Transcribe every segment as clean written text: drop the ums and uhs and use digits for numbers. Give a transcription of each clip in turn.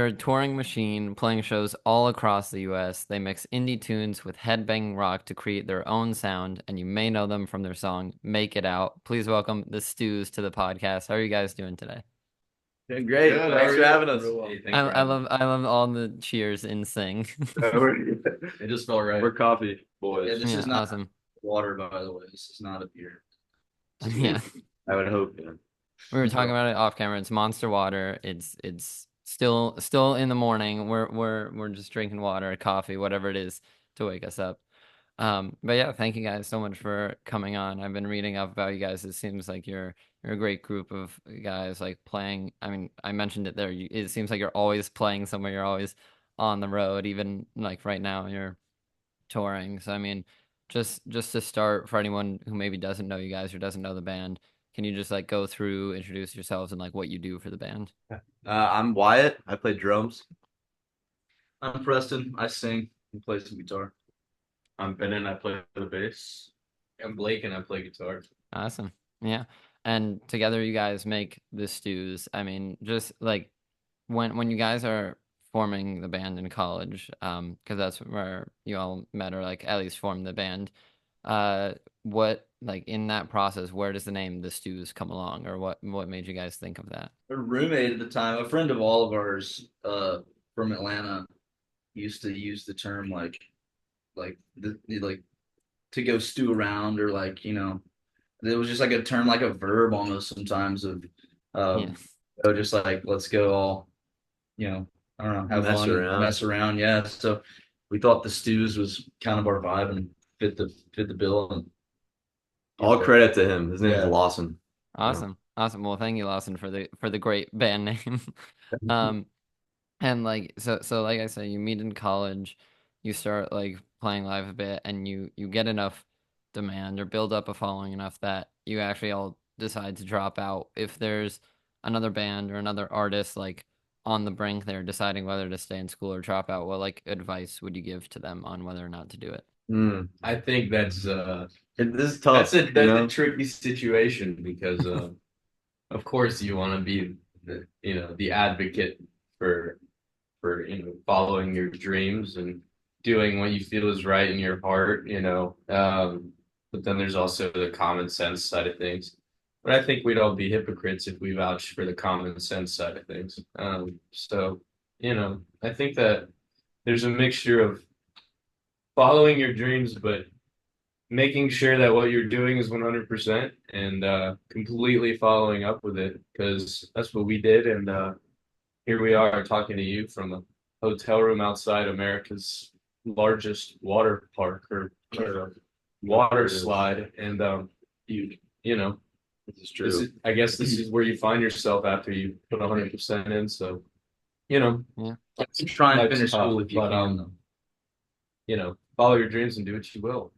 they're a touring machine playing shows all across the US. They mix indie tunes with headbanging rock to create their own sound, and you may know them from their song Make It Out. Please welcome the Stews to the podcast. How are you guys doing today? Doing great. Good. How Thanks are for you? having us. Real well. Hey, I, thanks for I having love I love all the cheers in sing. We're, It just felt right. we're coffee Yeah, boys. this Yeah, is not awesome. water, by the way. This is not a beer. Yeah. I would hope. We were talking about it off camera. It's Monster Water. It's still in the morning. We're just drinking water, coffee, whatever it is to wake us up. But yeah, thank you guys so much for coming on. I've been reading up about you guys. It seems like you're a great group of guys like playing. I mean, I mentioned it there. It seems like you're always playing somewhere. You're always on the road, even like right now you're touring. So I mean, just to start for anyone who maybe doesn't know you guys or doesn't know the band, can you just like go through, introduce yourselves and like what you do for the band? I'm Wyatt. I play drums. I'm Preston. I sing and play some guitar. I'm Ben and I play the bass. I'm Blake and I play guitar. Awesome. Yeah. And together you guys make the stews. I mean, just like when you guys are forming the band in college, because that's where you all met or like at least formed the band, uh, what like in that process, where does the name the stews come along, or what made you guys think of that? A roommate at the time, a friend of all of ours, from Atlanta, used to use the term like to go stew around or it was just like a term like a verb almost sometimes of Yeah. just like let's go all you know, I don't know, have Mess fun, around. mess around. Yeah. So we thought the stews was kind of our vibe and fit the bill. And All credit to him. His name's yeah, Lawson. Yeah. Awesome. Awesome. Well, thank you, Lawson, for the great band name. Um, and like so like I said, you meet in college, you start like playing live a bit, and you get enough demand or build up a following enough that you actually all decide to drop out. If there's another band or another artist like on the brink, they're deciding whether to stay in school or drop out, what like advice would you give to them on whether or not to do it? Mm. I think This is tough. that's a tricky situation because of course you want to be the advocate for following your dreams and doing what you feel is right in your heart. But then there's also the common sense side of things. But I think we'd all be hypocrites if we vouched for the common sense side of things. So I think that there's a mixture of following your dreams, but making sure that what you're doing is 100% and completely following up with it because that's what we did. And here we are talking to you from a hotel room outside America's largest water park or water slide. And you know, This is true. I guess this is where you find yourself after you put 100% in. So, you know, Yeah. try and life's finish tough, school if you but can. Though. follow your dreams and do what you will.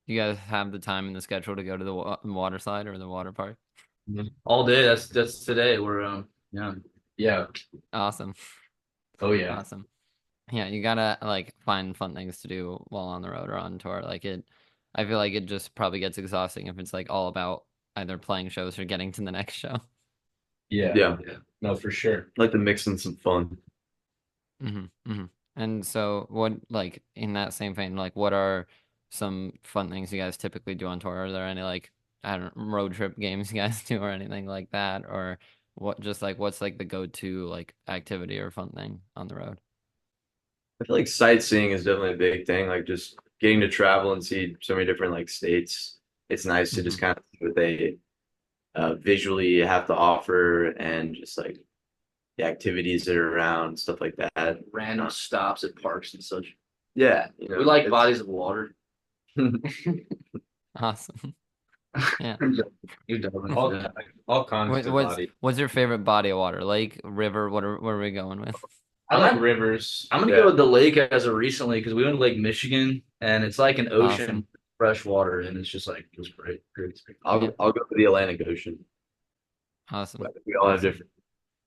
You guys have the time in the schedule to go to the water slide or the water park? All day. That's today. We're yeah. Yeah. Awesome. Oh yeah. Awesome. Yeah, you gotta like find fun things to do while on the road or on tour. I feel like it just probably gets exhausting if it's like all about either playing shows or getting to the next show. Yeah. Yeah. Yeah. No, for sure. I like to mix in some fun. And so, what like in that same vein, like what are some fun things you guys typically do on tour? Are there any like I don't know, road trip games you guys do or anything like that, or what? Just like what's like the go-to like activity or fun thing on the road? I feel like sightseeing is definitely a big thing. Like just getting to travel and see so many different like states. It's nice to just Hmm. kind of see what they visually have to offer and just like the activities that are around, stuff like that. Random stops at parks and such. Yeah, We like it's bodies of water. Awesome. Yeah. You don't. All Yeah. all kinds What, of what's body. what's your favorite body of water? Lake, river? What are we going with? I like rivers. I'm gonna Yeah. go with the lake as of recently because we went to Lake Michigan and it's like an ocean, Awesome. fresh water, and it's just like it was great, great experience. Yeah. I'll go to the Atlantic Ocean. Awesome. We all have Awesome. different.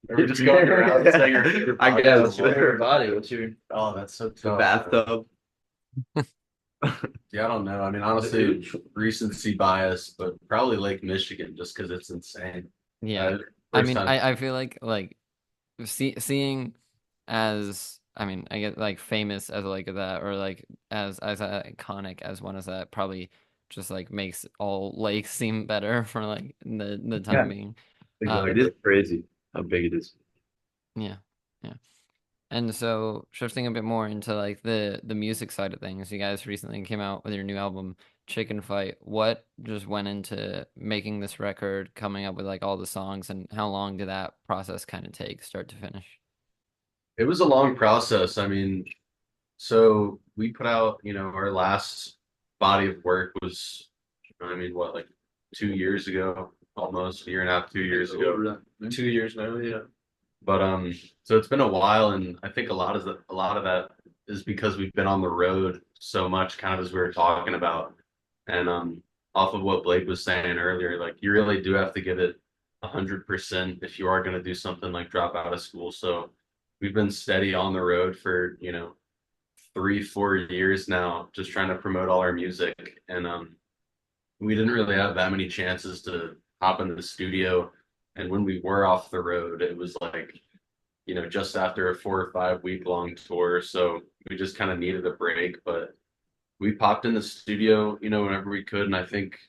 We're just going around saying your favorite I body. guess. What's your favorite body? What's your Oh, that's so The tough. bathtub. Yeah, I don't know. I mean, honestly, recency bias, but probably Lake Michigan just because it's insane. Yeah. I First mean, time. I feel like seeing as I mean, I get like famous as like that or like as iconic as one as that probably just like makes all lakes seem better for like the time Yeah, being. it is But crazy how big it is. yeah. Yeah. And so shifting a bit more into like the music side of things, you guys recently came out with your new album, Chicken Fight. What just went into making this record, coming up with like all the songs, and how long did that process kind of take, start to finish? It was a long process. I mean, so we put out, our last body of work was, I mean, what, like 2 years ago, almost a year and a half, 2 years ago. 2 years now, yeah. But so it's been a while, and I think a lot of that is because we've been on the road so much, kind of as we were talking about, and off of what Blake was saying earlier, like you really do have to give it 100% if you are going to do something like drop out of school. So we've been steady on the road for 3, 4 years now, just trying to promote all our music, and we didn't really have that many chances to hop into the studio. And when we were off the road, it was like, just after a 4 or 5 week long tour. So we just kind of needed a break, but we popped in the studio, whenever we could. And I think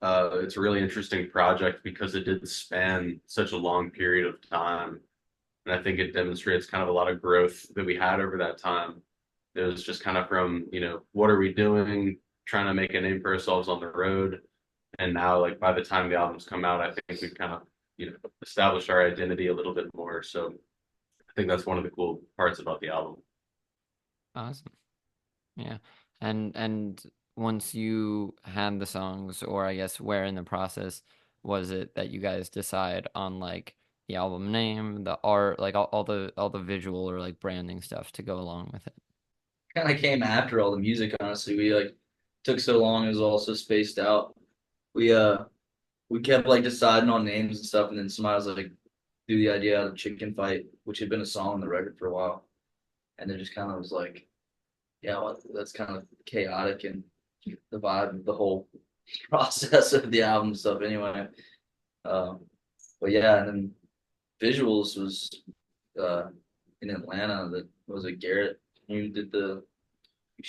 it's a really interesting project because it did span such a long period of time. And I think it demonstrates kind of a lot of growth that we had over that time. It was just kind of from, what are we doing? Trying to make a name for ourselves on the road. And now, like, by the time the albums come out, I think we've kind of, established our identity a little bit more. So I think that's one of the cool parts about the album. Awesome. Yeah. And once you had the songs, or I guess where in the process was it that you guys decide on like the album name, the art, like all the visual or like branding stuff to go along with it? Kind of came after all the music, honestly. We like took so long, it was all so spaced out. We we kept like deciding on names and stuff, and then somebody was like, do the idea of Chicken Fight, which had been a song on the record for a while. And it just kind of was like, yeah, well, that's kind of chaotic and the vibe of the whole process of the album stuff anyway. Um, but yeah, and then visuals was uh, in Atlanta. That was it. Garrett, you did the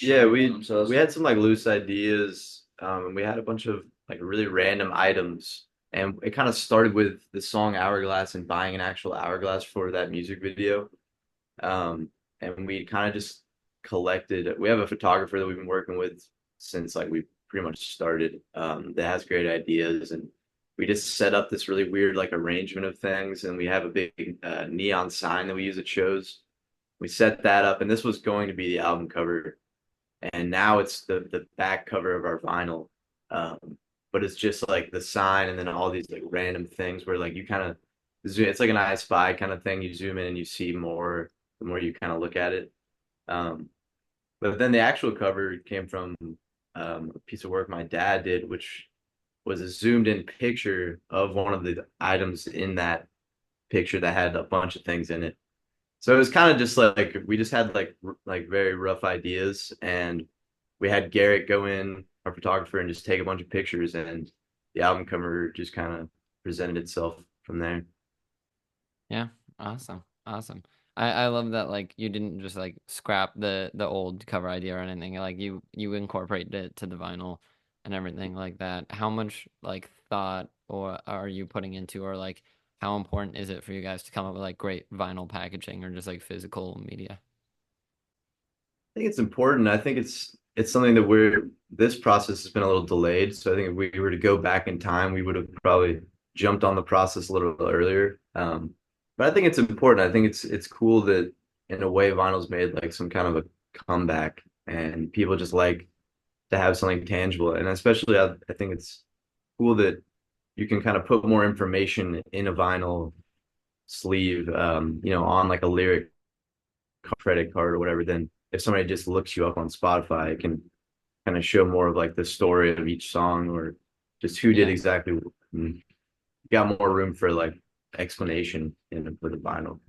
Yeah, shoot on so we had some like loose ideas. And we had a bunch of like really random items, and it kind of started with the song Hourglass and buying an actual hourglass for that music video. And we kind of just collected. We have a photographer that we've been working with since like we pretty much started. That has great ideas, and we just set up this really weird like arrangement of things. And we have a big neon sign that we use at shows. We set that up, and this was going to be the album cover, and now it's the back cover of our vinyl. But it's just like the sign, and then all these like random things where like you kind of zoom. It's like an I Spy kind of thing. You zoom in and you see more the more you kind of look at it. Um, but then the actual cover came from a piece of work my dad did, which was a zoomed in picture of one of the items in that picture that had a bunch of things in it. So it was kind of just like we just had like very rough ideas, and we had Garrett go in, our photographer, and just take a bunch of pictures, and the album cover just kind of presented itself from there. Yeah, awesome. Awesome. I love that like you didn't just like scrap the old cover idea or anything. Like you incorporated it to the vinyl and everything like that. How much like thought or are you putting into or like how important is it for you guys to come up with like great vinyl packaging or just like physical media? I think it's important. I think it's something that we're this process has been a little delayed. So I think if we were to go back in time, we would have probably jumped on the process a little earlier. But I think it's important. I think it's cool that in a way vinyl's made like some kind of a comeback, and people just like to have something tangible. And especially I think it's cool that you can kind of put more information in a vinyl sleeve, on like a lyric credit card or whatever, than if somebody just looks you up on Spotify, it can kind of show more of like the story of each song or just who did Yeah. exactly what. And got more room for like explanation in for the vinyl.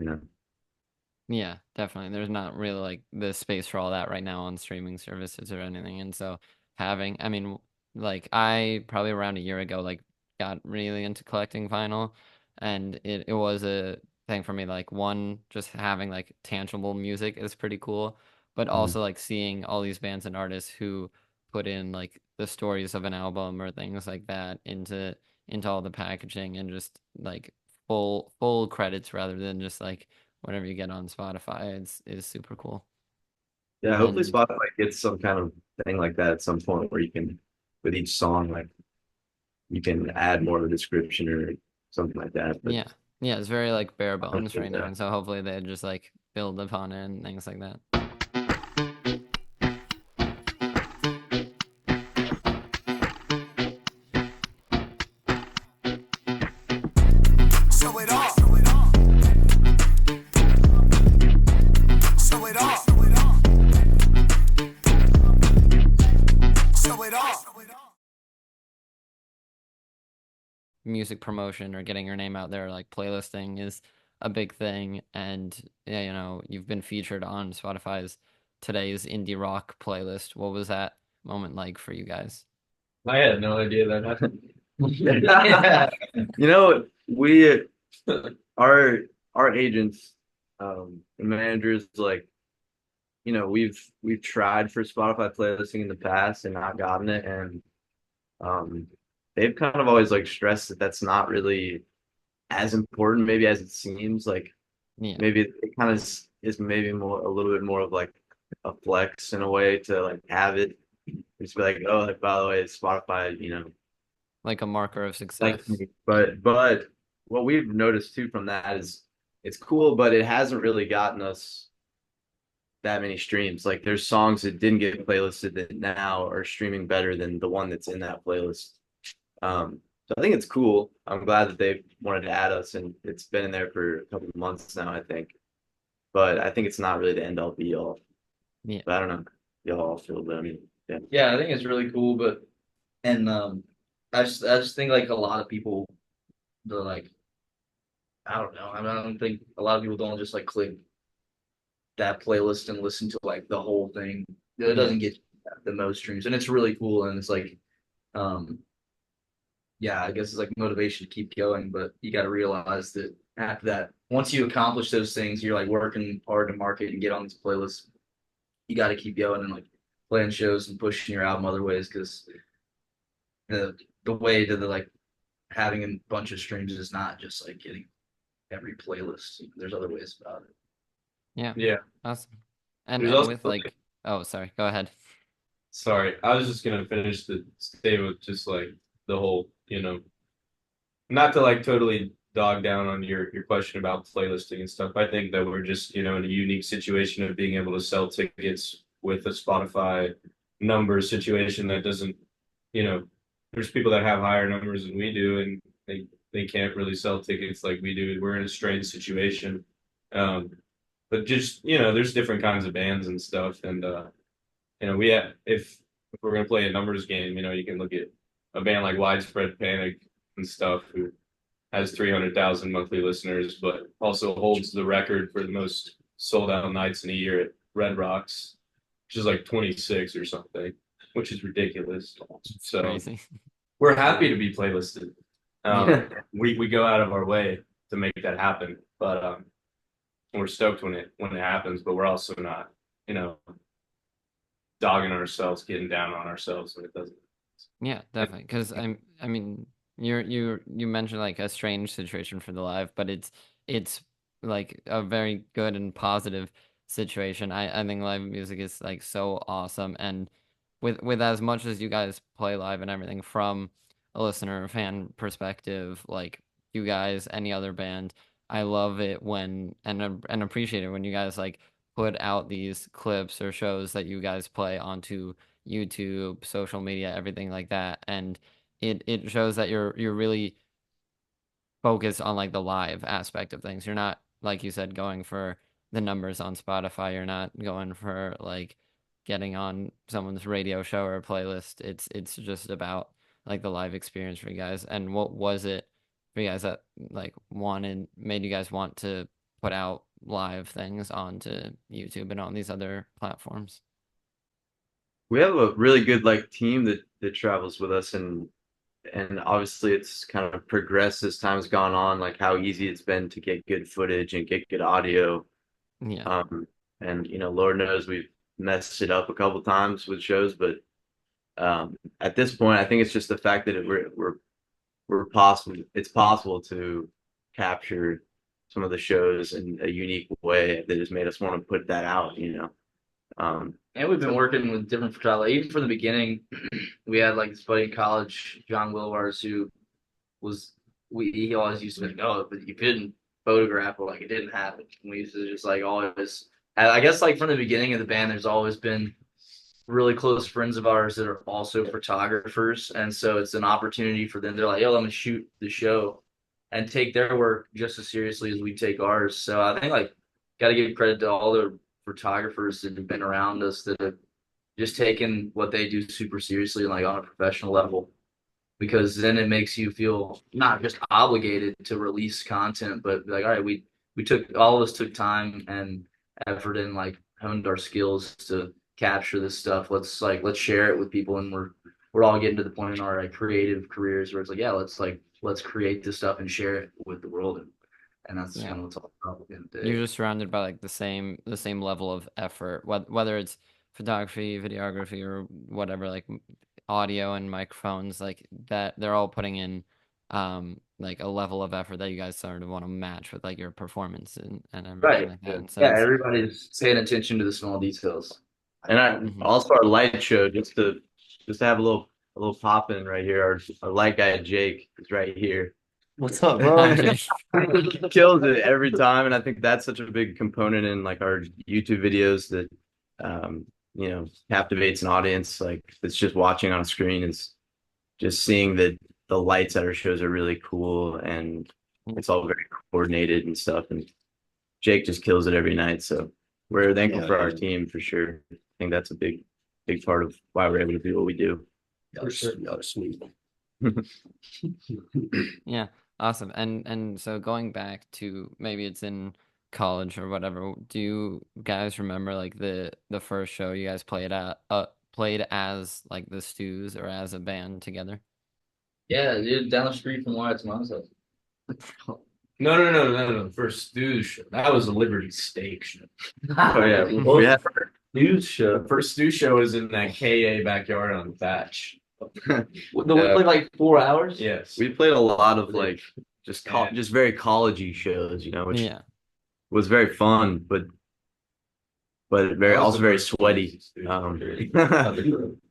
Yeah, definitely. There's not really like the space for all that right now on streaming services or anything. And so having, I mean, like I probably around a year ago like got really into collecting vinyl and it was a thing for me. Like one, just having like tangible music is pretty cool, but Mhm. also like seeing all these bands and artists who put in like the stories of an album or things like that into all the packaging and just like full credits rather than just like whatever you get on Spotify. Is super cool. Yeah, hopefully And Spotify gets some kind of thing like that at some point where you can, with each song, like you can add more of a description or something like that. But yeah, yeah, it's very like bare bones honestly, right now, yeah. and so hopefully they just like build upon it and things like that. Show it off. Show it off. Show it off. Music promotion or getting your name out there, like playlisting is a big thing. And yeah, you've been featured on Spotify's today's indie rock playlist. What was that moment like for you guys? I had no idea that happened. Yeah. You know, we our our agents and managers like we've tried for Spotify playlisting in the past and not gotten it, and um they've kind of always like stressed that that's not really as important maybe as it seems. Like Yeah, maybe it kind of is maybe more a little bit more of like a flex in a way to like have it just be like, oh, like by the way, Spotify, like a marker of like success. me. But what we've noticed too from that is it's cool, but it hasn't really gotten us that many streams. Like there's songs that didn't get playlisted that now are streaming better than the one that's in that playlist. So I think it's cool. I'm glad that they wanted to add us, and it's been in there for a couple of months now, I think. But I think it's not really the end all be all. Yeah, But I don't know. Y'all all feel, but I mean, yeah. Yeah, I think it's really cool, but and I just think like a lot of people they're like I don't know. I don't think a lot of people don't just like click that playlist and listen to like the whole thing. It yeah, doesn't get the most streams, and it's really cool. And it's like, um, yeah, I guess it's like motivation to keep going. But you got to realize that after that, once you accomplish those things, you're like working hard to market and get on these playlists. You got to keep going and like playing shows and pushing your album other ways because the way to the like having a bunch of streams is not just like getting every playlist. There's other ways about it. yeah. Yeah. Awesome. And There's and also with like, like, oh, sorry, go ahead. sorry, I was just gonna finish the statement with just like the whole, not to like totally dog down on your question about playlisting and stuff. I think that we're just, in a unique situation of being able to sell tickets with a Spotify number situation that doesn't, you know, there's people that have higher numbers than we do and they can't really sell tickets like we do. We're in a strange situation. Um, but just, there's different kinds of bands and stuff and we have, if we're gonna play a numbers game, you can look at a band like Widespread Panic and stuff who has 300,000 monthly listeners, but also holds the record for the most sold out nights in a year at Red Rocks, which is like 26 or something, which is ridiculous. It's So crazy. we're happy to be playlisted. Yeah. We go out of our way to make that happen, but we're stoked when it happens. But we're also not, you know, dogging ourselves, getting down on ourselves when it doesn't. Yeah, definitely. Because I mean, you mentioned like a strange situation for the live, but it's like a very good and positive situation. I think live music is like so awesome, and with as much as you guys play live and everything from a listener fan perspective, like you guys, any other band, I love it when and appreciate it when you guys like put out these clips or shows that you guys play onto YouTube, social media, everything like that. And it shows that you're really focused on like the live aspect of things. You're not, like you said, going for the numbers on Spotify. You're not going for like getting on someone's radio show or playlist. It's just about like the live experience for you guys. And what was it for you guys that like made you guys want to put out live things onto YouTube and on these other platforms? We have a really good like team that travels with us, and and obviously it's kind of progressed as time's gone on, like how easy it's been to get good footage and get good audio. Yeah. Um, and Lord knows we've messed it up a couple times with shows, but at this point, I think it's just the fact that we're possible. It's possible to capture some of the shows in a unique way that has made us want to put that out. And we've been working with different photographers. Even from the beginning, we had like this buddy in college, John Wilvars, who was he always used to be like, oh, but you couldn't photograph it, like it didn't happen. And we used to just like always, and I guess like from the beginning of the band, there's always been really close friends of ours that are also photographers, and so it's an opportunity for them. They're like, yo, let me shoot the show, and take their work just as seriously as we take ours. So I think like got to give credit to all the photographers that have been around us that have just taken what they do super seriously, like on a professional level, because then it makes you feel not just obligated to release content, but like, all right, we took all of us took time and effort and like honed our skills to capture this stuff. Let's share it with people, and we're all getting to the point in our like creative careers where it's like, yeah, let's create this stuff and share it with the world, and that's Yeah. kind of what's all about at the end of the day. You're just surrounded by like the same level of effort, whether it's photography, videography, or whatever, like audio and microphones, like that. They're all putting in like a level of effort that you guys sort of want to match with like your performance and everything Right. like that. And so Yeah, it's everybody's paying attention to the small details. And mhm. also our light show, just to have a little pop in right here. Our light guy Jake is right here. What's up, bro? He kills it every time, and I think that's such a big component in like our YouTube videos that captivates an audience like that's just watching on a screen is just seeing that the lights at our shows are really cool and it's all very coordinated and stuff. And Jake just kills it every night. So we're thankful for our team for sure. I think that's a big part of why we're able to do what we do. For sure. Sweet. Yeah, awesome. And so going back to maybe it's in college or whatever, do you guys remember like the first show you guys played as like the Stews or as a band together? Yeah, dude, down the street from Wyatt's mom's house. No. First Stews show. That was a Liberty Steak show. Oh yeah, What we was had the first news show? The first Stew show was in that KA backyard on Thatch. The one played like 4 hours? Yes. we played a lot of like just Yeah. just very collegey shows, which Yeah. was very fun, but very That was also the very first sweaty.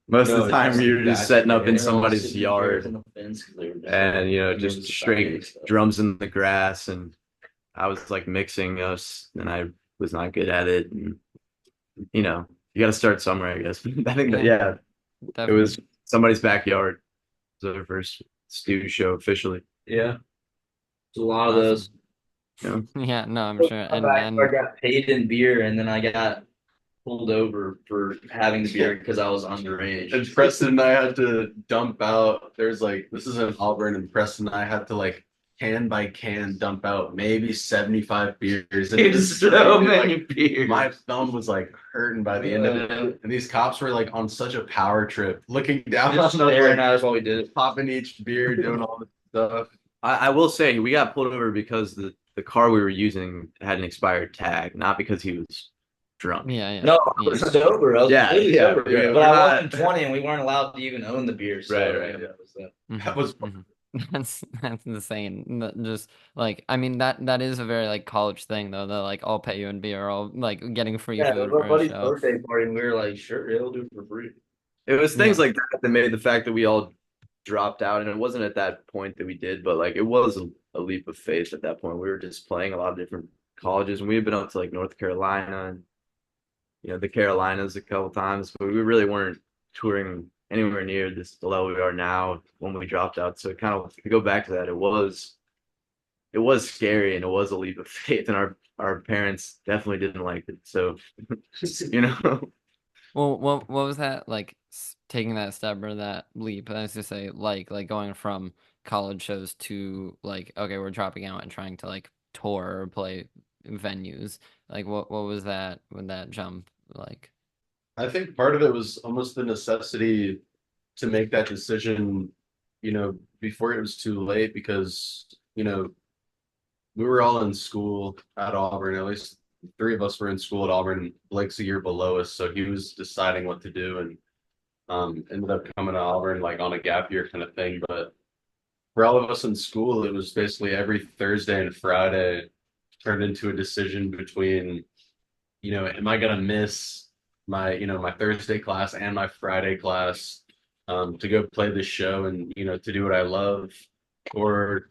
Most of No, the time just we were just that setting up in KA. somebody's yard and just straight drums in the grass, and I was like mixing us and I was not good at it, and you got to start somewhere, I guess. I think that Yeah. it Definitely. was somebody's backyard. It was our first studio show officially. Yeah. There's a lot of those. Yeah, no, I'm sure. I got paid in beer, and then I got pulled over for having the beer because I was underage. And Preston and I had to dump out. There's like, this is in Auburn, and Preston and I had to like can by can dump out maybe 75 beers. And it was so like, many beers. my thumb was like hurting by the end of it. And these cops were like on such a power trip, looking down Just on us, staring like, at us while we did it. popping each beer, doing all this stuff. I will say we got pulled over because the car we were using had an expired tag, not because he was drunk. Yeah. No, I was sober. I was Yeah, completely yeah, sober. yeah, But we're I not- wasn't 20, and we weren't allowed to even own the beer. So Right, that was that. That was Mhm. That's insane. Just like I mean that is a very like college thing though. That like I'll pay you in beer, or like getting free Yeah, it food was for our a buddy's show. birthday party, and we were like, sure, it'll do it for free. It was things like that made the fact that we all dropped out, and it wasn't at that point that we did, but like it was a leap of faith at that point. We were just playing a lot of different colleges, and we had been up to like North Carolina and the Carolinas a couple times, but we really weren't touring anywhere near the level we are now when we dropped out. So it kind of to go back to that, it was scary and it was a leap of faith, and our parents definitely didn't like it. So Well, what was that like taking that step or that leap? I was to say like going from college shows to like okay, we're dropping out and trying to like tour or play venues. Like what was that when that jump like? I think part of it was almost the necessity to make that decision before it was too late because, we were all in school at Auburn. At least three of us were in school at Auburn. Blake's a year below us, so he was deciding what to do and ended up coming to Auburn like on a gap year kind of thing. But for all of us in school, it was basically every Thursday and Friday turned into a decision between, am I gonna miss my Thursday class and my Friday class to go play the show and to do what I love, or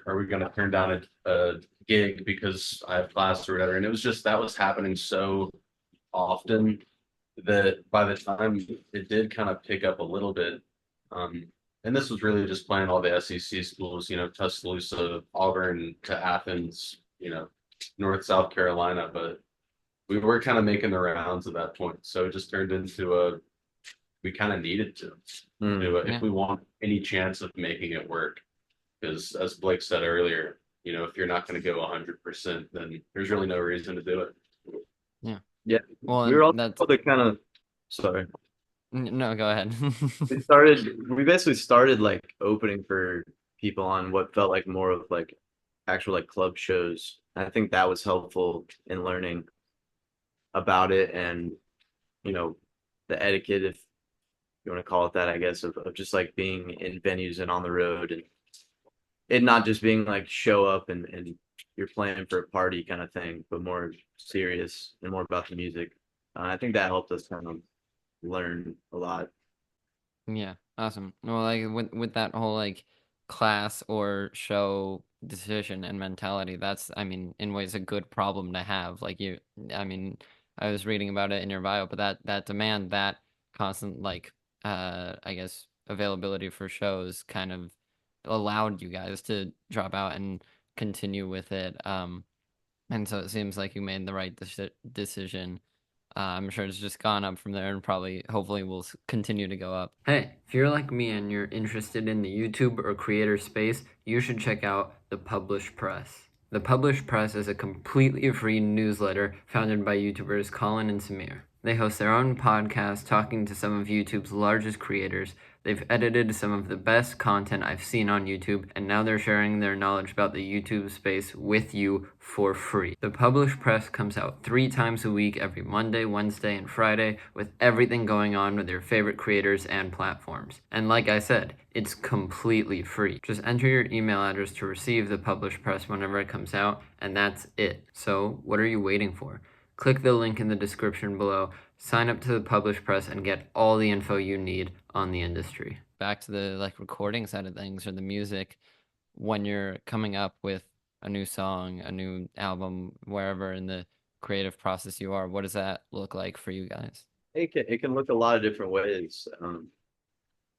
are we gonna turn down a gig because I have class or whatever? And it was just that was happening so often that by the time it did kind of pick up a little bit, and this was really just playing all the SEC schools, Tuscaloosa, Auburn to Athens, North South Carolina, but we were kind of making the rounds at that point. So it just turned into we kind of needed to do it if we want any chance of making it work. Because as Blake said earlier, if you're not going to go 100%, then there's really no reason to do it. Yeah. Yeah. Well, We were all that's the kind of sorry. no, go ahead. We basically started like opening for people on what felt like more of like actual like club shows. I think that was helpful in learning about it and the etiquette, if you want to call it that, I guess, of just like being in venues and on the road and it not just being like show up and you're playing for a party kind of thing, but more serious and more about the music. I think that helped us kind of learn a lot. Yeah, awesome. Well, like with that whole like class or show decision and mentality, that's, I mean, in ways a good problem to have. Like I mean, I was reading about it in your bio, but that demand, that constant like I guess availability for shows kind of allowed you guys to drop out and continue with it. And so it seems like you made the right decision. I'm sure it's just gone up from there and probably, hopefully, will continue to go up. Hey, if you're like me and you're interested in the YouTube or creator space, you should check out The Publish Press. The Publish Press is a completely free newsletter founded by YouTubers Colin and Samir. They host their own podcast talking to some of YouTube's largest creators. They've edited some of the best content I've seen on YouTube, and now they're sharing their knowledge about the YouTube space with you for free. The Publish Press comes out 3 times a week, every Monday, Wednesday, and Friday, with everything going on with your favorite creators and platforms. And like I said, it's completely free. Just enter your email address to receive the Publish Press whenever it comes out, and that's it. So what are you waiting for? Click the link in the description below, sign up to the Publish Press, and get all the info you need on the industry. Back to the like recording side of things or the music, when you're coming up with a new song, a new album, wherever in the creative process you are, what does that look like for you guys? It can look a lot of different ways.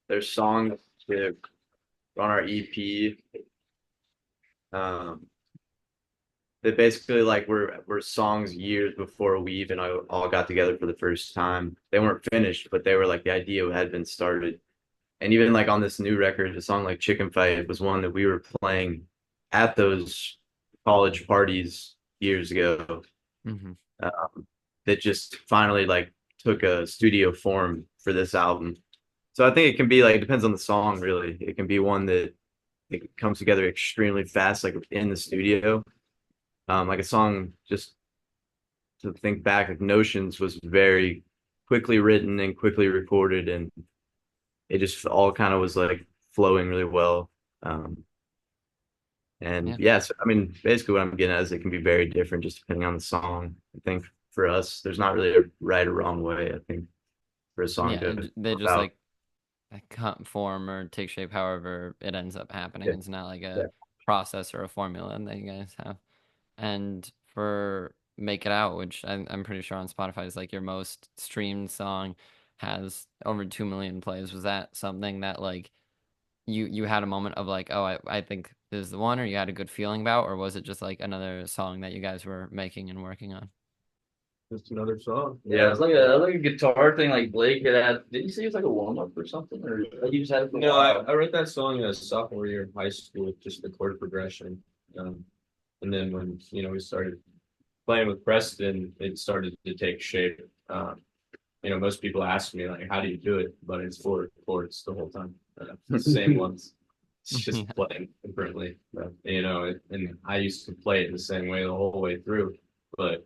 There's songs that are on our EP. That basically like were songs years before we even all got together for the first time. They weren't finished, but they were like the idea had been started. And even like on this new record, a song like Chicken Fight was one that we were playing at those college parties years ago. Mm-hmm. That just finally like took a studio form for this album. So I think it can be like, it depends on the song really. It can be one that it comes together extremely fast, like in the studio. Like a song, just to think back, like Notions was very quickly written and quickly recorded, and it just all kind of was like flowing really well. And so, I mean, basically what I'm getting at is it can be very different just depending on the song. I think for us, there's not really a right or wrong way, I think, for a song to they come just out. like come form or take shape however it ends up happening. Yeah. It's not like Yeah. a process or a formula that you guys have. And for Make It Out, which I'm pretty sure on Spotify is like your most streamed song, has over 2 million plays. Was that something that like you had a moment of like, oh, I think this is the one, or you had a good feeling about, or was it just like another song that you guys were making and working on? Just another song. Yeah, it's like a guitar thing. Like Blake had. Did you say it was like a warm up or something, or like you just had it for a No, while? I wrote that song in a sophomore year of high school, just the chord progression. And then when we started playing with Preston, it started to take shape. most people ask me like, how do you do it? But it's four chords the whole time, the same ones. It's just Yeah. playing differently, and I used to play it the same way the whole way through. But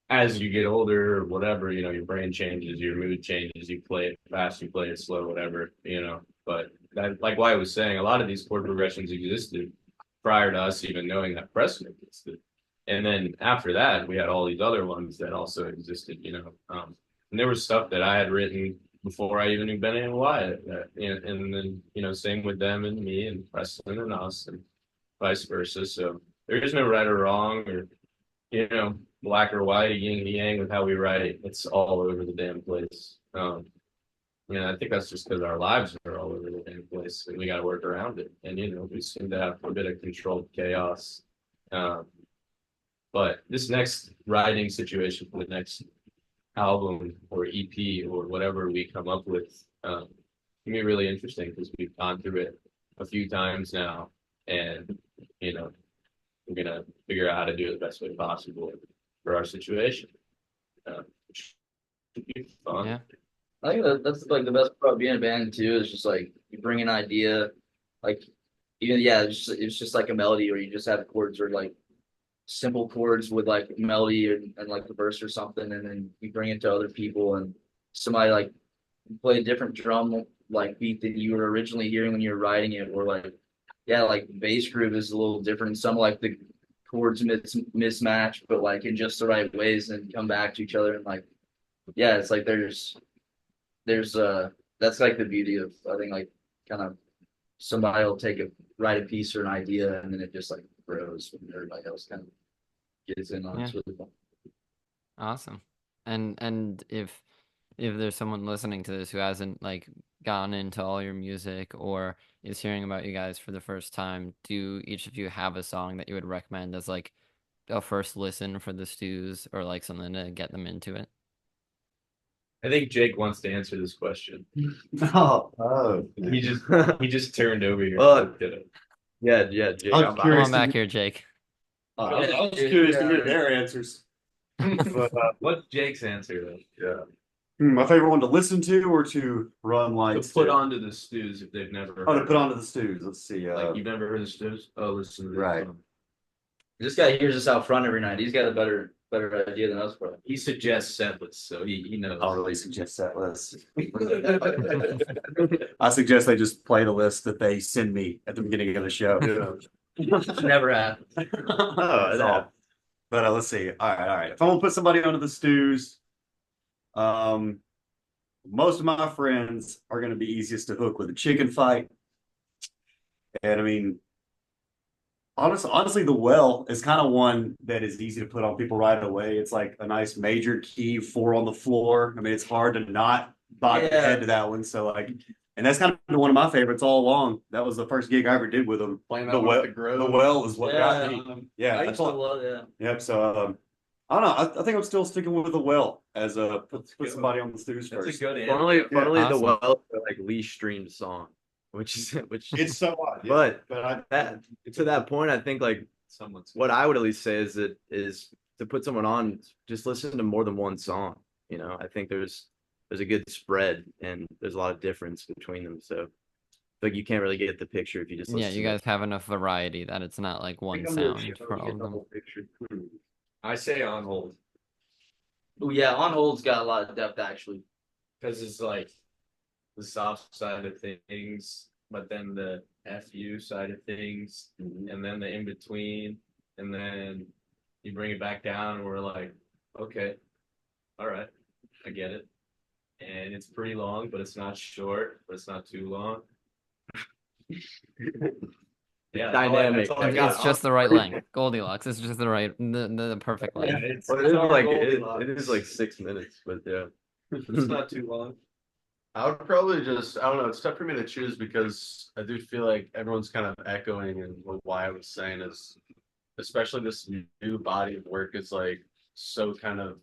as you get older or whatever, your brain changes, your mood changes, you play it fast, you play it slow, whatever. But that, like Wyatt was saying, a lot of these chord progressions existed prior to us even knowing that precedent existed. And then after that, we had all these other ones that also existed. And there was stuff that I had written before I even knew Benny and Wyatt. And then, same with them and me and Preston and us and vice versa. So there is no right or wrong or, black or white, yin and yang with how we write. It's all over the damn place. I think that's just because our lives are all over the damn place and we got to work around it. And, we seem to have a bit of controlled chaos. But this next writing situation for the next album or EP or whatever we come up with can be really interesting because we've gone through it a few times now, and we're gonna figure out how to do it the best way possible for our situation. Which should be fun. Yeah. I think that's like the best part of being a band too. Is just like you bring an idea, like even it's just like a melody, or you just have chords or like simple chords with like melody and like the verse or something, and then you bring it to other people, and somebody like play a different drum like beat than you were originally hearing when you were writing it, or like like bass groove is a little different. Some like the chords mismatch, but like in just the right ways, and come back to each other, and like it's like there's that's like the beauty of, I think, like kind of somebody will write a piece or an idea, and then it just like grows when everybody else kind of gets in on it. Yeah. It's really fun. Awesome. And if there's someone listening to this who hasn't like gotten into all your music or is hearing about you guys for the first time, do each of you have a song that you would recommend as like a first listen for the Stews or like something to get them into it? I think Jake wants to answer this question. Oh. He just turned over here. Yeah, Jake. I'm Come curious on back here, Jake. I was curious to hear their answers. But, What's Jake's answer though? yeah. My favorite one to listen to or to run lights To put to? onto the Stews if they've never Oh, to heard put it. onto the Stews. Let's see. Like you've never heard the Stews? Oh, listen to this Right. song. This guy hears us out front every night. He's got a better idea than us, bro. He suggests set lists, so he knows. I'll really suggest that list. I suggest they just play the list that they send me at the beginning of the show. Never happened. That's all. But let's see. All right. If I'm gonna put somebody onto the Stews, most of my friends are gonna be easiest to hook with a chicken fight. And I mean, honestly, the Well is kind of one that is easy to put on people right away. It's like a nice major key 4 on the floor. I mean, it's hard to not bob your head to that one. So like, and that's kind of been one of my favorites all along. That was the first gig I ever did with them. Playing The Well is what got me. Yeah, I that's used to all. love, Yep. So I don't know. I think I'm still sticking with the Well as a put somebody on the Stews That's first. a good answer. Funnily, Awesome. the Well is like least streamed song, which It's so odd. Yeah. but to that point, I think like what I would at least say is to put someone on, just listen to more than one song. I think there's a good spread and there's a lot of difference between them. So like you can't really get the picture if you just listen Yeah, you to guys have enough variety that it's not like one sound for all of them. I say on hold Oh yeah, On Hold's got a lot of depth actually. because it's like the soft side of things, but then the FU side of things, and then the in between, and then you bring it back down, and we're like, okay, all right, I get it. And it's pretty long, but it's not short, but it's not too long. Yeah, Dynamic. that's all I got. It's just the right length. Goldilocks. It's just the perfect Yeah, length. Well, it is like 6 minutes, but yeah. It's not too long. I would probably I don't know, it's tough for me to choose because I do feel like everyone's kind of echoing and what Wyatt was saying is, especially this new body of work is like so kind of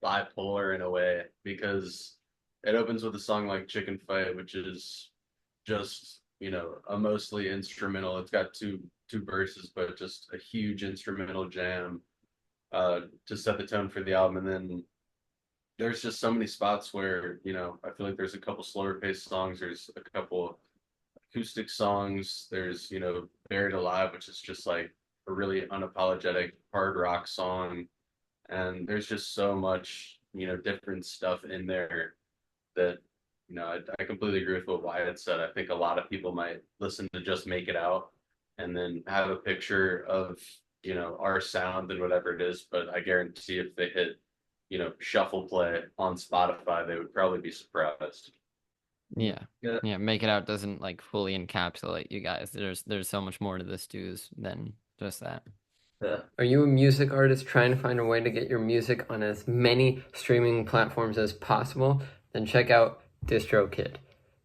bipolar in a way because it opens with a song like Chicken Fight, which is just, a mostly instrumental. It's got two verses, but just a huge instrumental jam to set the tone for the album. And then there's just so many spots where, I feel like there's a couple slower paced songs, there's a couple acoustic songs, there's, Buried Alive, which is just like a really unapologetic hard rock song. And there's just so much, different stuff in there that, I completely agree with what Wyatt said. I think a lot of people might listen to Just Make It Out and then have a picture of, our sound and whatever it is. But I guarantee if they hit, shuffle play on Spotify, they would probably be surprised. Yeah. Yeah. Yeah, Make It Out doesn't like fully encapsulate you guys. There's so much more to this dues than just that. Yeah. Are you a music artist trying to find a way to get your music on as many streaming platforms as possible? Then check out DistroKid.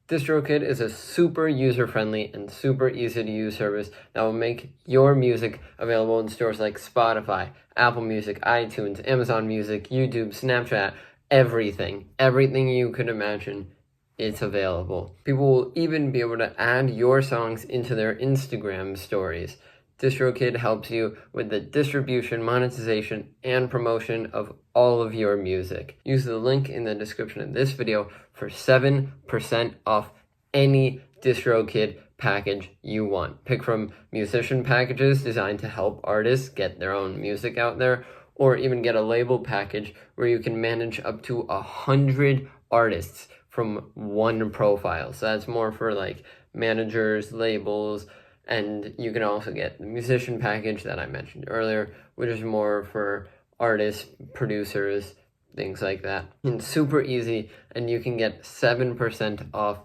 DistroKid is a super user-friendly and super easy-to-use service that will make your music available in stores like Spotify, Apple Music, iTunes, Amazon Music, YouTube, Snapchat, everything. Everything you could imagine, it's available. People will even be able to add your songs into their Instagram stories. DistroKid helps you with the distribution, monetization, and promotion of all of your music. Use the link in the description of this video for 7% off any DistroKid package you want. Pick from musician packages designed to help artists get their own music out there, or even get a label package where you can manage up to 100 artists from one profile. So that's more for like managers, labels, and you can also get the musician package that I mentioned earlier, which is more for artists, producers, things like that. It's super easy, and you can get 7% off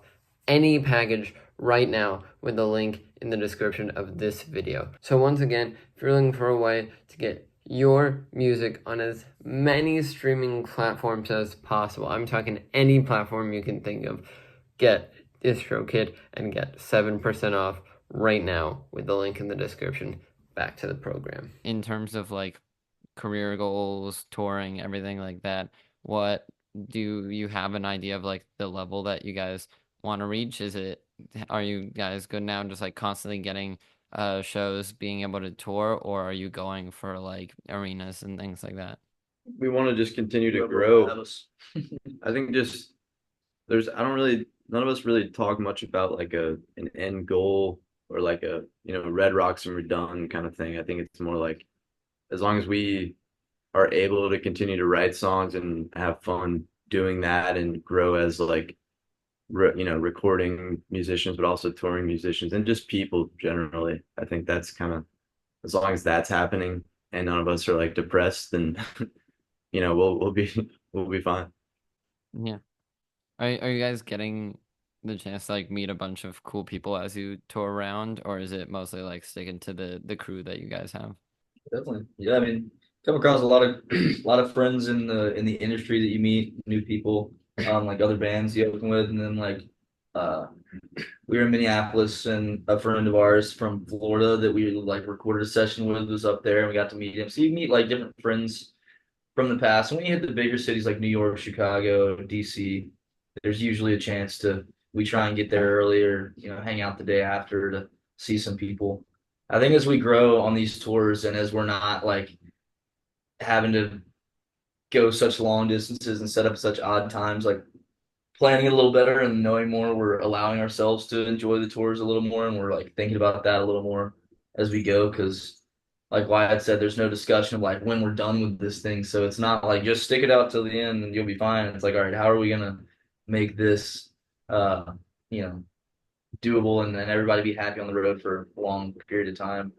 any package right now with the link in the description of this video. So once again, if you're looking for a way to get your music on as many streaming platforms as possible, I'm talking any platform you can think of, get DistroKid and get 7% off right now with the link in the description. Back to the program. In terms of like career goals, touring, everything like that, what do you have an idea of like the level that you guys want to reach? Are you guys good now just like constantly getting shows, being able to tour, or are you going for like arenas and things like that? We want to just continue to Whoever grow. will have us. I think just none of us really talk much about like an end goal or like a, Red Rocks and we're done kind of thing. I think it's more like as long as we are able to continue to write songs and have fun doing that and grow as like recording musicians, but also touring musicians and just people generally. I think that's kind of, as long as that's happening and none of us are like depressed, then we'll be fine. Yeah. Are you guys getting the chance to like meet a bunch of cool people as you tour around, or is it mostly like sticking to the crew that you guys have? Definitely. Yeah, I mean, come across a lot of a lot of friends in the industry that you meet, new people, like other bands you open with, and then like we were in Minneapolis and a friend of ours from Florida that we like recorded a session with was up there and we got to meet him. So you meet like different friends from the past. And when you hit the bigger cities like New York, Chicago, DC, there's usually a chance to we try and get there earlier, hang out the day after to see some people. I think as we grow on these tours and as we're not like having to go such long distances and set up such odd times, like planning it a little better and knowing more, we're allowing ourselves to enjoy the tours a little more, and we're like thinking about that a little more as we go. Because, like Wyatt said, there's no discussion of like when we're done with this thing, so it's not like just stick it out till the end and you'll be fine. It's like, all right, how are we gonna make this, you know, doable and then everybody be happy on the road for a long period of time?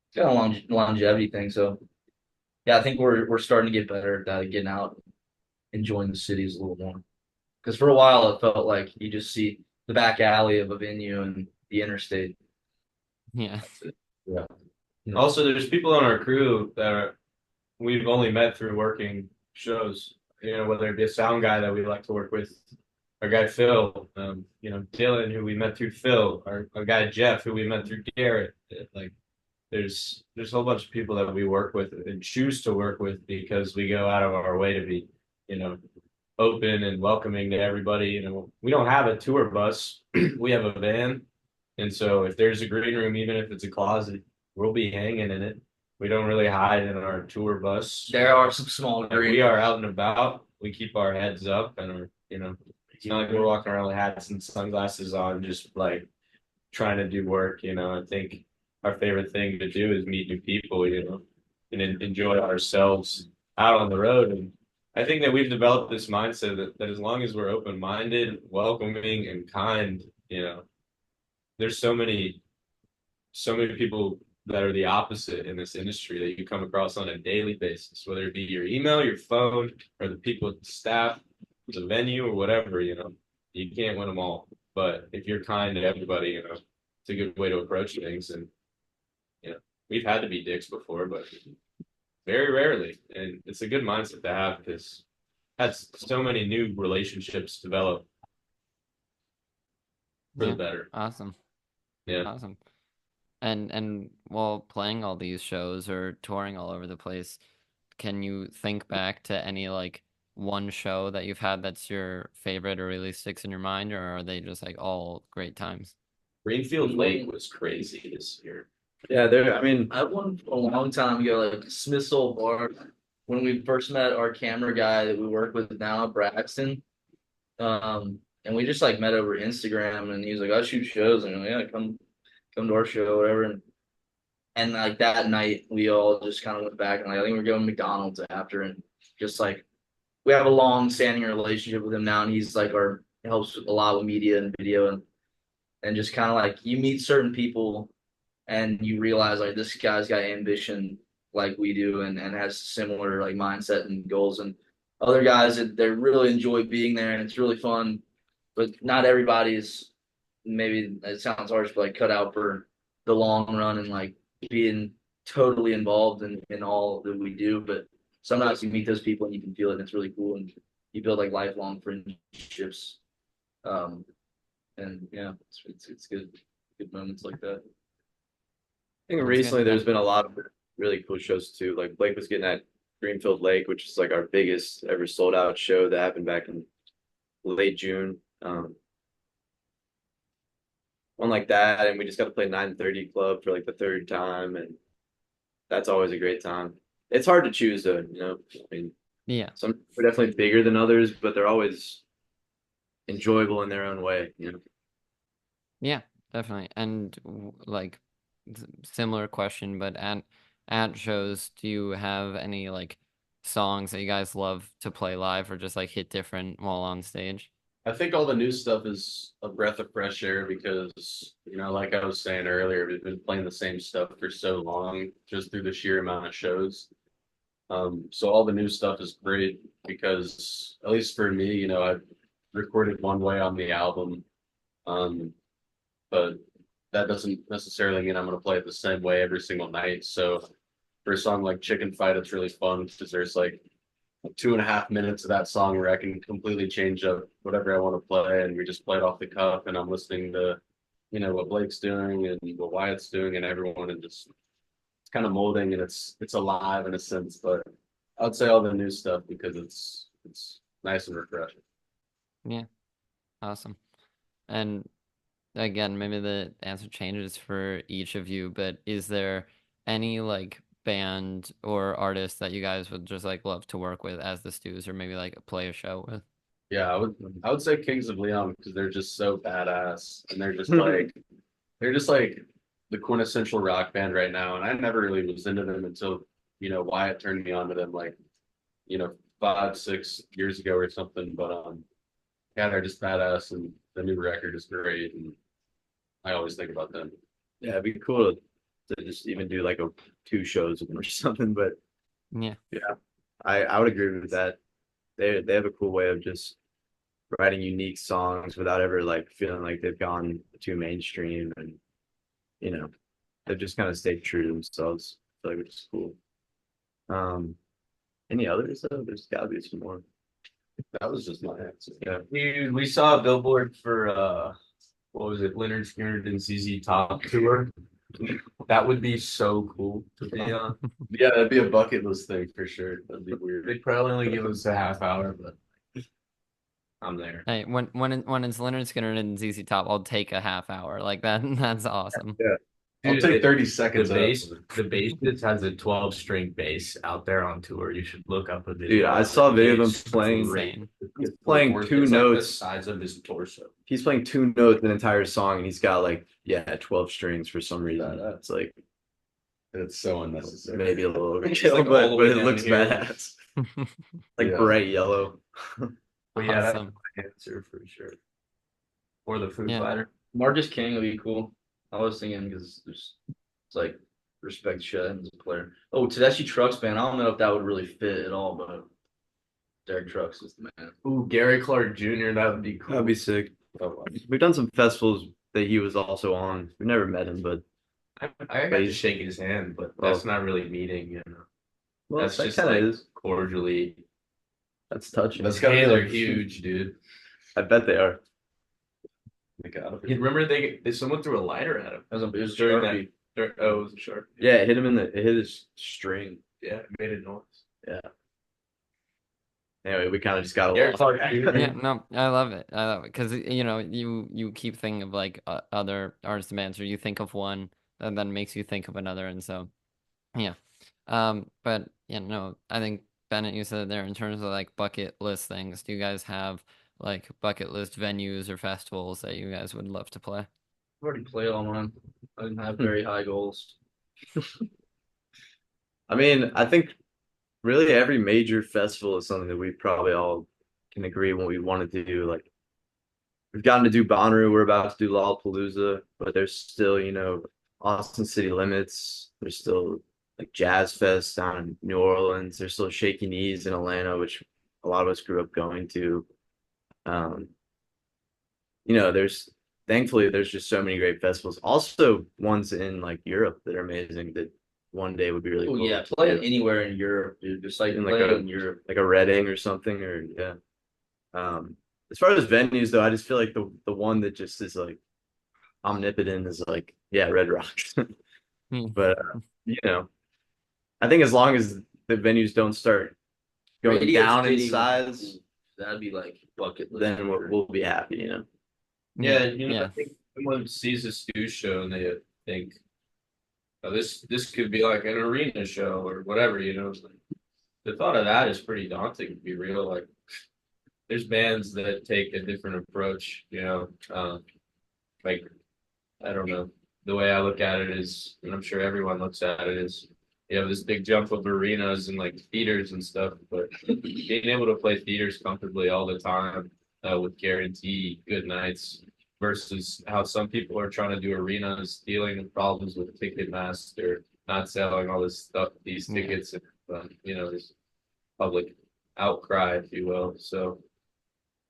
It's kind of longevity thing. So yeah, I think we're starting to get better at getting out, enjoying the cities a little more. Because for a while it felt like you just see the back alley of a venue and the interstate. Yeah. Yeah. Also, there's people on our crew that we've only met through working shows. Whether it be a sound guy that we like to work with, our guy Phil, Dylan, who we met through Phil, our guy Jeff, who we met through Garrett. Like, there's a whole bunch of people that we work with and choose to work with because we go out of our way to be, open and welcoming to everybody. We don't have a tour bus. We have a van. And so if there's a green room, even if it's a closet, we'll be hanging in it. We don't really hide in our tour bus. There are some small We are out and about. we keep our heads up and it's not like we're walking around with hats and sunglasses on, just like trying to do work. I think our favorite thing to do is meet new people, and enjoy ourselves out on the road. And I think that we've developed this mindset that as long as we're open-minded, welcoming, and kind, there's so many people that are the opposite in this industry that you come across on a daily basis, whether it be your email, your phone, or the people at the staff, the venue, or whatever, you can't win them all. But if you're kind to everybody, it's a good way to approach things. And, we've had to be dicks before, but very rarely. And it's a good mindset to have because that's so many new relationships develop for the better. Awesome. Yeah. Awesome. And while playing all these shows or touring all over the place, can you think back to any like one show that you've had that's your favorite or really sticks in your mind, or are they just like all great times? Greenfield Lake was crazy this year. Yeah, I mean, I won a long time ago, like Smithsonian Bar, when we first met our camera guy that we work with now, Braxton. And we just like met over Instagram, and he was like, "I shoot shows," and I'm like, "Yeah, come to our show, whatever." And like that night, we all just kind of went back and like I think we're going to McDonald's after, and just like we have a long standing relationship with him now, and he's like our helps a lot with media and video, and just kind of like you meet certain people and you realize like this guy's got ambition like we do, and has similar like mindset and goals, and other guys that they really enjoy being there, and it's really fun, but not everybody's, maybe it sounds harsh, but like cut out for the long run and like being totally involved in all that we do. But sometimes you meet those people and you can feel it, and it's really cool, and you build like lifelong friendships. And yeah, it's good moments like that. I think recently there's been a lot of really cool shows too. Like Blake was getting at Greenfield Lake, which is like our biggest ever sold out show that happened back in late June. One like that, and we just got to play 9:30 Club for like the third time, and that's always a great time. It's hard to choose though, I mean, Yeah. some are definitely bigger than others, but they're always enjoyable in their own way, Yeah, definitely. And like similar question, but at shows, do you have any like songs that you guys love to play live or just like hit different while on stage? I think all the new stuff is a breath of fresh air because, like I was saying earlier, we've been playing the same stuff for so long just through the sheer amount of shows. So all the new stuff is great because, at least for me, I've recorded one way on the album, but that doesn't necessarily mean I'm going to play it the same way every single night. So for a song like Chicken Fight, it's really fun because there's like 2.5 minutes of that song where I can completely change up whatever I want to play, and we just play it off the cuff, and I'm listening to, what Blake's doing and what Wyatt's doing and everyone, and just it's kind of molding and it's alive in a sense. But I would say all the new stuff because it's nice and refreshing. Yeah, awesome. And again, maybe the answer changes for each of you, but is there any like band or artist that you guys would just like love to work with as the Stews or maybe like play a show with? Yeah, I would say Kings of Leon because they're just so badass and they're just like the quintessential rock band right now. And I never really was into them until, Wyatt turned me on to them like, 5, 6 years ago or something. But yeah, they're just badass and the new record is great and I always think about them. Yeah, it'd be cool to just even do like 2 shows with them or something. But Yeah. I would agree with that. They have a cool way of just writing unique songs without ever like feeling like they've gone too mainstream, and they've just kind of stayed true to themselves. I feel like, which is cool. Any others though? There's gotta be some more. That was just my answer. Yeah. We saw a billboard for what was it, Leonard Skinner and ZZ Top tour. That would be so cool to be on. Yeah, that'd be a bucket list thing for sure. That'd be weird. They'd probably only give us a half hour, but I'm there. Hey, when it's Leonard Skinner and ZZ Top, I'll take a half hour like that. That's awesome. Yeah. I'll Dude, take 30 the seconds bass, out. the bassist has a 12-string bass out there on tour. You should look up a Dude, video I of saw a it. video of him It's playing. great. Insane. He's playing two It's like the notes. size of his torso. He's playing two notes an entire song, and he's got like 12 strings for some reason. It's like It's so unnecessary. maybe a little It's overkill, like all but the way it down looks here. badass. Like Yeah. bright yellow. But yeah, that's Awesome. my answer for sure. Or the Foo Yeah. Fighter. Marcus King would be cool. I was thinking because it's like respect shit as a player. Oh, Tedeschi Trucks band. I don't know if that would really fit at all, but Derek Trucks is the man. Ooh, Gary Clark Jr. That would be cool. That'd be sick. Oh, We've done some festivals that he was also on. We've never met him, but I got to shake his hand, but that's not really meeting, you know. well, That's that just kind of like is. cordially. That's touching. That's His gotta be hands are like- huge, dude. I bet they are. They gotta You be. remember someone threw a lighter at him It was during Sharpie. that. Oh, it was a shark. Yeah, it hit him it hit his string. Yeah, it made a noise. Anyway, we kind of just got Gary a Clark lot. Jr. Yeah, no, I love it. I love it because you know you keep thinking of like other artists and bands, or you think of one and then makes you think of another, and so yeah. But yeah, no, I think Bennett, you said it there in terms of like bucket list things. Do you guys have like bucket list venues or festivals that you guys would love to play? I've already played all mine. I didn't have very high goals. I mean, I think really every major festival is something that we probably all can agree what we wanted to do. Like we've gotten to do Bonnaroo, we're about to do Lollapalooza, but there's still, Austin City Limits. There's still like Jazz Fest down in New Orleans. There's still Shaky Knees in Atlanta, which a lot of us grew up going to. There's thankfully there's just so many great festivals. Also ones in like Europe that are amazing that one day would be really Oh cool. yeah, playing anywhere in Europe, dude. Just like In like playing a- in Europe. like a Reading or something, or yeah. As far as venues though, I just feel like the one that just is like omnipotent is like Red Rocks. But I think as long as the venues don't start going Radio down in City, size, that'd be like bucket list. then we'll be happy, Yeah, yeah. I think someone sees a Stu show and they think, oh, this could be like an arena show or whatever, It's like, the thought of that is pretty daunting, to be real. Like, there's bands that take a different approach, like, I don't know. The way I look at it is, and I'm sure everyone looks at it is, this big jump of arenas and like theaters and stuff, but being able to play theaters comfortably all the time with guaranteed good nights versus how some people are trying to do arenas, dealing with problems with Ticketmaster, not selling all this stuff, these tickets, and this public outcry, if you will. So,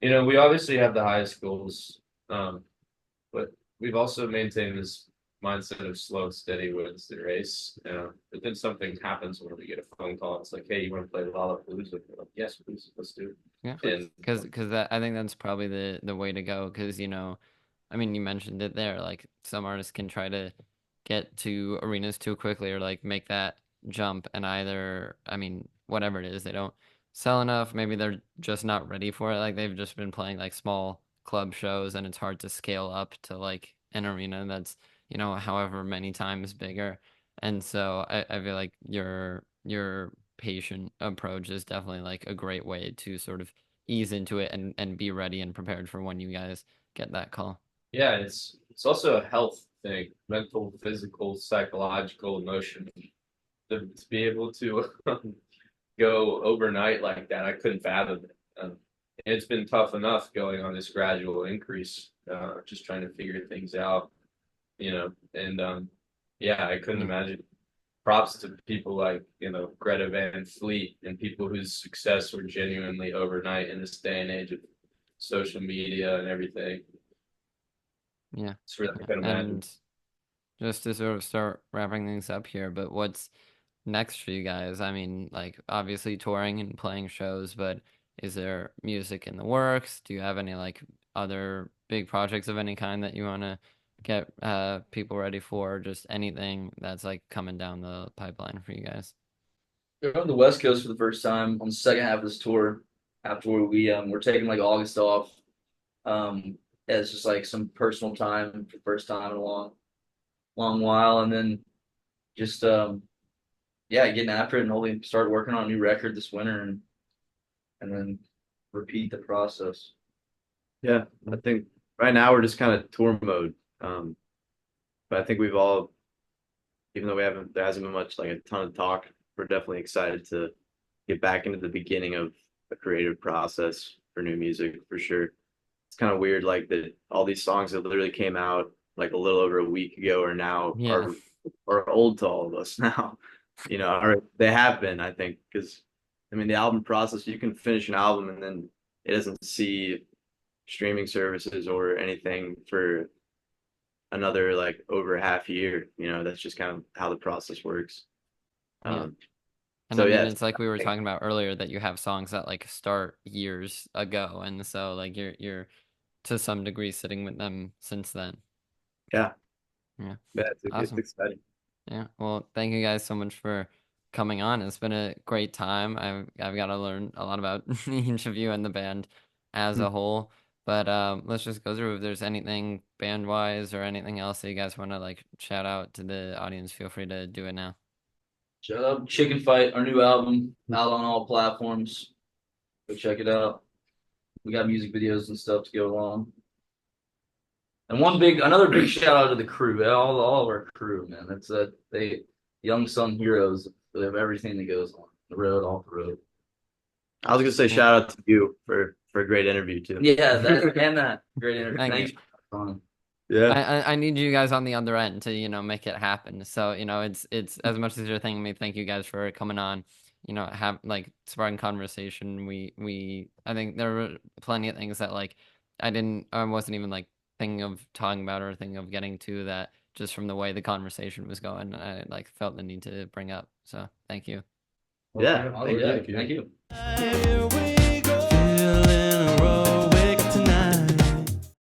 we obviously have the highest goals, but we've also maintained this mindset of slow and steady wins the race. But then something happens when we get a phone call. It's like, hey, you want to play Lollapalooza? We're like, yes, please, let's do it. Yeah, And because I think that's probably the way to go. Because I mean, you mentioned it there. Like some artists can try to get to arenas too quickly, or like make that jump, and either, I mean, whatever it is, they don't sell enough. Maybe they're just not ready for it. Like they've just been playing like small club shows, and it's hard to scale up to like an arena that's however many times bigger. And so I feel like your patient approach is definitely like a great way to sort of ease into it and be ready and prepared for when you guys get that call. yeah, it's also a health thing, mental, physical, psychological, emotional. To be able to go overnight like that, I couldn't fathom it. And it's been tough enough going on this gradual increase, just trying to figure things out, and I couldn't imagine. Props to people like, Greta Van Fleet and people whose success were genuinely overnight in this day and age of social media and everything. Yeah. It's really, I can imagine. And just to sort of start wrapping things up here, but what's next for you guys? I mean, like obviously touring and playing shows, but is there music in the works? Do you have any like other big projects of any kind that you want to get people ready for? Just anything that's like coming down the pipeline for you guys? We're on the West Coast for the first time on the second half of this tour. After we're taking like August off. As just like some personal time for the first time in a long long while, and then just yeah, getting after it and hopefully start working on a new record this winter and then repeat the process. Yeah, I think right now we're just kind of tour mode. But I think we've all, even though there hasn't been much like a ton of talk, we're definitely excited to get back into the beginning of a creative process for new music for sure. It's kind of weird, like that all these songs that literally came out like a little over a week ago are now Yeah. are old to all of us now. Or they have been, I think, because I mean the album process, you can finish an album and then it doesn't see streaming services or anything for another like over half year. That's just kind of how the process works. Yeah. Um, And so I mean, yeah, it's like we were talking about earlier that you have songs that like start years ago, and so like you're to some degree sitting with them since then. yeah, Yeah. yeah, it's Awesome. exciting. Yeah. Well, thank you guys so much for coming on. It's been a great time. I've got to learn a lot about each of you and the band as a whole. But let's just go through if there's anything band wise or anything else that you guys want to like shout out to the audience. Feel free to do it now. Shout out Chicken Fight, our new album, out on all platforms. Go check it out. We got music videos and stuff to go along. And another big shout out to the crew, all of our crew, man. That's they young son heroes of everything that goes on the road, off the road. I was gonna say Yeah. shout out to you for a great interview too. Yeah, that great interview. Thank Thanks you. for coming. Yeah, I need you guys on the other end to make it happen. So it's as much as you're thanking me. Thank you guys for coming on. Have like sparking conversation. I think there were plenty of things that like I wasn't even like thinking of talking about or thinking of getting to that just from the way the conversation was going. I like felt the need to bring up. So thank you. yeah. Thank you. you. Thank you. Here we